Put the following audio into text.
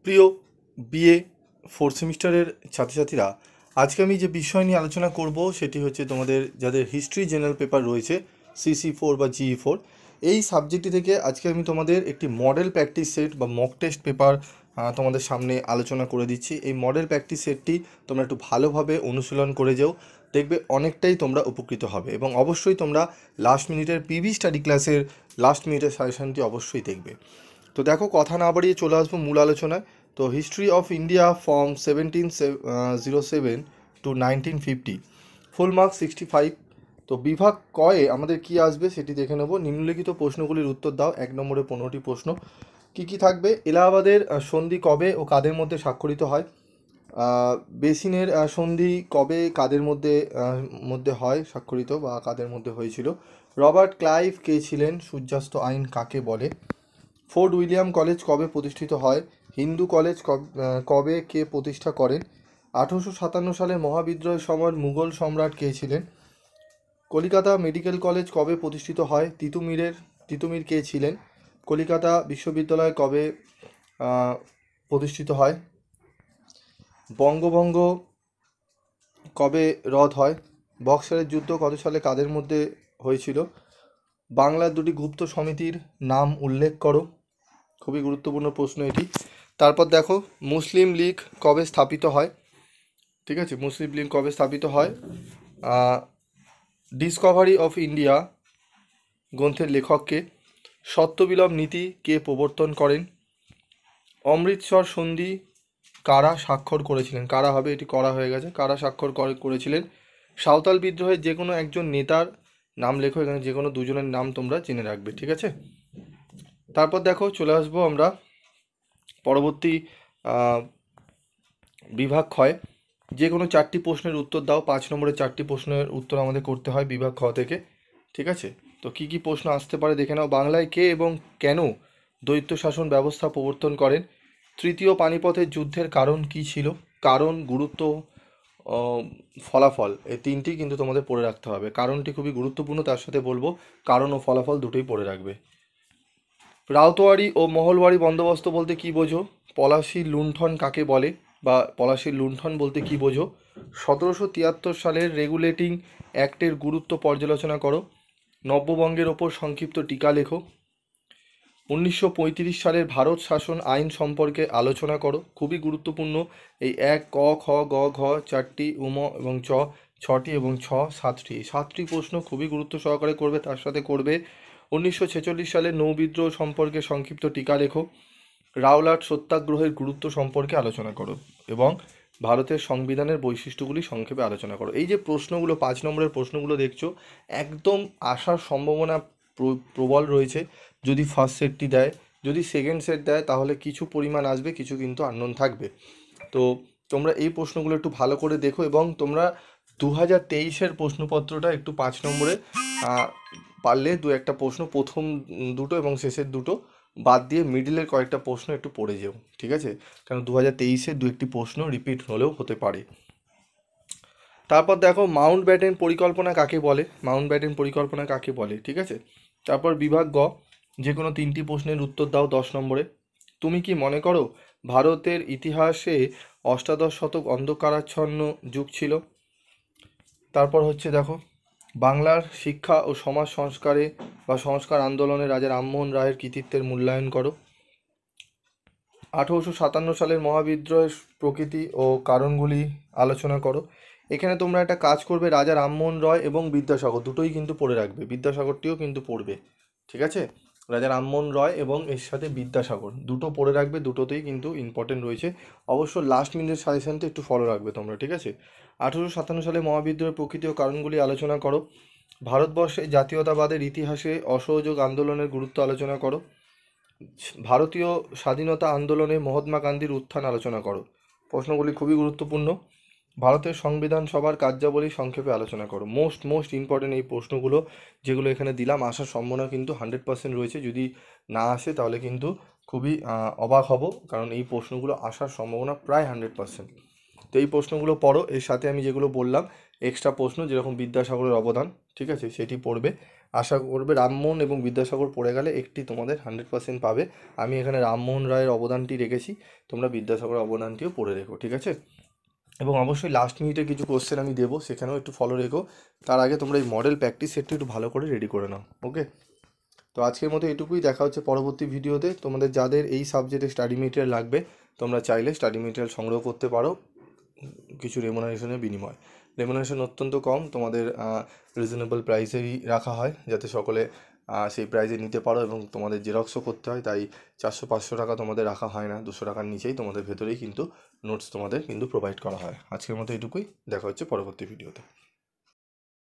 প্রিয় BA fourth সেমিস্টারের ছাত্রছাত্রীরা, আজকে আমি যে বিষয় নিয়ে আলোচনা করব সেটি হচ্ছে তোমাদের যাদের হিস্ট্রি জেনারেল পেপার রয়েছে CC4 বা GE4, এই সাবজেক্টটি থেকে আজকে আমি তোমাদের একটি মডেল প্র্যাকটিস সেট বা মক টেস্ট পেপার তোমাদের সামনে আলোচনা করে দিচ্ছি। এই মডেল প্র্যাকটিস সেটটি তোমরা একটু ভালোভাবে অনুশীলন করে যাও, দেখবে অনেকটাই তোমরা উপকৃত হবে। এবং অবশ্যই তোমরা লাস্ট মিনিটের পিভি স্টাডি ক্লাসের লাস্ট মিনিটের সাজেশনটি অবশ্যই দেখবে। তো দেখো, কথা না বাড়িয়ে চলে আসবো মূল আলোচনায়। তো history of India from 1707 to 1950, full mark 65। তো বিভাগ কয়ে আমাদের কি আসবে সেটি দেখে নেব। নিম্নলিখিত প্রশ্নগুলির উত্তর দাও। 1 নম্বরে 15টি প্রশ্ন। কি কি থাকবে? এলাহাবাদের সন্ধি কবে ও কাদের মধ্যে স্বাক্ষরিত হয়? বেসিনের সন্ধি কবে কাদের মধ্যে হয় স্বাক্ষরিত, বা কাদের মধ্যে হয়েছিল? রবার্ট ক্লাইভ কে ছিলেন? সূর্যাস্ত আইন কাকে বলে? ফোর্ট উইলিয়াম কলেজ কবে প্রতিষ্ঠিত হয়? হিন্দু কলেজ কবে কে প্রতিষ্ঠা করেন? 1857 সালের মহাবিদ্রোহের সময় মুঘল সম্রাট কে ছিলেন? কলিকাতা মেডিকেল কলেজ কবে প্রতিষ্ঠিত হয়? তিতুমির কে ছিলেন? কলিকাতা বিশ্ববিদ্যালয় কবে প্রতিষ্ঠিত হয়? বঙ্গভঙ্গ কবে রদ হয়? বক্সারের যুদ্ধ কত সালে কাদের মধ্যে হয়েছিল? বাংলার দুটি গুপ্ত সমিতির নাম উল্লেখ করো। খুবই গুরুত্বপূর্ণ প্রশ্ন এটি। তারপর দেখো, মুসলিম লীগ কবে স্থাপিত হয়? ঠিক আছে, মুসলিম লীগ কবে স্থাপিত হয়? ডিসকভারি অফ ইন্ডিয়া গ্রন্থের লেখককে? সত্যবিলোপ নীতি কে প্রবর্তন করেন? অমৃতসর সন্ধি কারা স্বাক্ষর করেছিলেন? কারা হবে, এটি করা হয়ে গেছে। কারা স্বাক্ষর করেছিলেন? সাঁওতাল বিদ্রোহের যে কোনো একজন নেতার নাম লেখো। এখানে যে কোনো দুজনের নাম তোমরা জেনে রাখবে, ঠিক আছে। তারপর দেখো, চলে আসবো আমরা পরবর্তী বিভাগ ক্ষয়। যে কোনো 4টি প্রশ্নের উত্তর দাও। 5 নম্বরের 4টি প্রশ্নের উত্তর আমাদের করতে হয় বিভাগ খ থেকে, ঠিক আছে। তো কি কি প্রশ্ন আসতে পারে দেখে নাও। বাংলায় কে এবং কেন দ্বৈত শাসন ব্যবস্থা প্রবর্তন করেন? তৃতীয় পানিপথের যুদ্ধের কারণ কি ছিল? কারণ, গুরুত্ব, ফলাফল, এই তিনটি কিন্তু তোমাদের পড়ে রাখতে হবে। কারণটি খুবই গুরুত্বপূর্ণ, তার সাথে বলবো কারণ ও ফলাফল দুটোই পড়ে রাখবে। রাউতোয়ারি ও মহলবাড়ি বন্দোবস্ত বলতে কি বোঝো? পলাশির লুণ্ঠন কাকে বলে, বা পলাশির লুণ্ঠন বলতে কি বোঝো? 1773 সালের রেগুলেটিং অ্যাক্টের গুরুত্ব পর্যালোচনা করো। নব্যবঙ্গের ওপর সংক্ষিপ্ত টিকা লেখো। 1935 সালের ভারত শাসন আইন সম্পর্কে আলোচনা করো। খুবই গুরুত্বপূর্ণ এই 1, ক, খ, গ, ঘ, 4টি, উম এবং চ, 6টি এবং 7টি প্রশ্ন খুবই গুরুত্ব সহকারে করবে। তার সাথে করবে 1946 সালের নৌবিদ্রোহ সম্পর্কে সংক্ষিপ্ত টিকা লেখো। রাওলাট সত্যাগ্রহের গুরুত্ব সম্পর্কে আলোচনা করো এবং ভারতের সংবিধানের বৈশিষ্ট্যগুলি সংক্ষেপে আলোচনা করো। এই যে প্রশ্নগুলো, 5 নম্বরের প্রশ্নগুলো দেখছো, একদম আসার সম্ভাবনা প্রবল রয়েছে যদি ফার্স্ট সেটটি দেয়। যদি সেকেন্ড সেট দেয় তাহলে কিছু পরিমাণ আসবে, কিছু কিন্তু আননোন থাকবে। তো তোমরা এই প্রশ্নগুলো একটু ভালো করে দেখো, এবং তোমরা 2023-এর প্রশ্নপত্রটা একটু 5 নম্বরে পারলে 2-1টা প্রশ্ন, প্রথম দুটো এবং শেষের দুটো বাদ দিয়ে মিডিলের কয়েকটা প্রশ্ন একটু পড়ে যেও, ঠিক আছে। কারণ 2023-এর 2-1টি প্রশ্ন রিপিট হলেও হতে পারে। তারপর দেখো, মাউন্ট ব্যাটেন পরিকল্পনা কাকে বলে? মাউন্ট ব্যাটেন পরিকল্পনা কাকে বলে, ঠিক আছে। তারপর বিভাগ গ, যে কোনো 3টি প্রশ্নের উত্তর দাও 10 নম্বরে। তুমি কি মনে করো ভারতের ইতিহাসে অষ্টাদশ শতক অন্ধকারাচ্ছন্ন যুগ ছিল? তারপর হচ্ছে দেখো, বাংলার শিক্ষা ও সমাজ সংস্কারে বা সংস্কার আন্দোলনে রাজা রামমোহন রায়ের কৃতিত্বের মূল্যায়ন করো। 1857 সালের মহাবিদ্রোহের প্রকৃতি ও কারণগুলি আলোচনা করো। এখানে তোমরা একটা কাজ করবে, রাজা রামমোহন রয় এবং বিদ্যাসাগর দুটোই কিন্তু পড়ে রাখবে। বিদ্যাসাগরটিও কিন্তু পড়বে, ঠিক আছে। রাজা রামমোহন রয় এবং এর সাথে বিদ্যাসাগর দুটো পড়ে রাখবে, দুটোতেই কিন্তু ইম্পর্টেন্ট রয়েছে। অবশ্য লাস্ট মিনিটের সাজেশনটা একটু ফলো রাখবে তোমরা, ঠিক আছে। 1857 সালে মহাবিদ্রোহের প্রকৃতি ও কারণগুলি আলোচনা করো। ভারতবর্ষে জাতীয়তাবাদের ইতিহাসে অসহযোগ আন্দোলনের গুরুত্ব আলোচনা করো। ভারতীয় স্বাধীনতা আন্দোলনে মহাত্মা গান্ধীর উত্থান আলোচনা করো। প্রশ্নগুলি খুবই গুরুত্বপূর্ণ। ভারতের সংবিধান সভার কার্যাবলী সংক্ষেপে আলোচনা করো। মোস্ট ইম্পর্টেন্ট এই প্রশ্নগুলো যেগুলো এখানে দিলাম, আসার সম্ভাবনা কিন্তু 100% রয়েছে। যদি না আসে তাহলে কিন্তু খুবই অবাক হব, কারণ এই প্রশ্নগুলো আসার সম্ভাবনা প্রায় 100%। তো এই প্রশ্নগুলো পড়ো। এর সাথে আমি যেগুলো বললাম এক্সট্রা প্রশ্ন, যেরকম বিদ্যাসাগরের অবদান, ঠিক আছে, সেটি পড়বে। আশা করবে রামমোহন এবং বিদ্যাসাগর পড়ে গেলে একটি তোমাদের 100% পাবে। আমি এখানে রামমোহন রায়ের অবদানটি রেখেছি, তোমরা বিদ্যাসাগরের অবদানটিও পড়ে রেখো, ঠিক আছে? এবং অবশ্যই লাস্ট মিনিটে কিছু কোশ্চেন আমি দেবো, সেখানেও একটু ফলো রেখো। তার আগে তোমরা এই মডেল প্র্যাকটিস সেটটি একটু ভালো করে রেডি করে নাও, ওকে? তো আজকের মতো এটুকুই, দেখা হচ্ছে পরবর্তী ভিডিওতে। তোমাদের যাদের এই সাবজেক্টে স্টাডি মেটেরিয়াল লাগবে, তোমরা চাইলে স্টাডি মেটেরিয়াল সংগ্রহ করতে পারো কিছু রেমুনারেশনের বিনিময়। রেমুনারেশন অত্যন্ত কম, তোমাদের রিজনেবল প্রাইসেই রাখা হয়, যাতে সকলে সেই প্রাইসে নিতে পারো, এবং তোমাদের জেরক্সও করতে হয়, তাই 400-500 টাকা তোমাদের রাখা হয় না, 200 টাকার নিচেই তোমাদের ভেতরেই কিন্তু নোটস তোমাদের কিন্তু প্রোভাইড করা হয়। আজকের মতো এটুকুই, দেখা হচ্ছে পরবর্তী ভিডিওতে।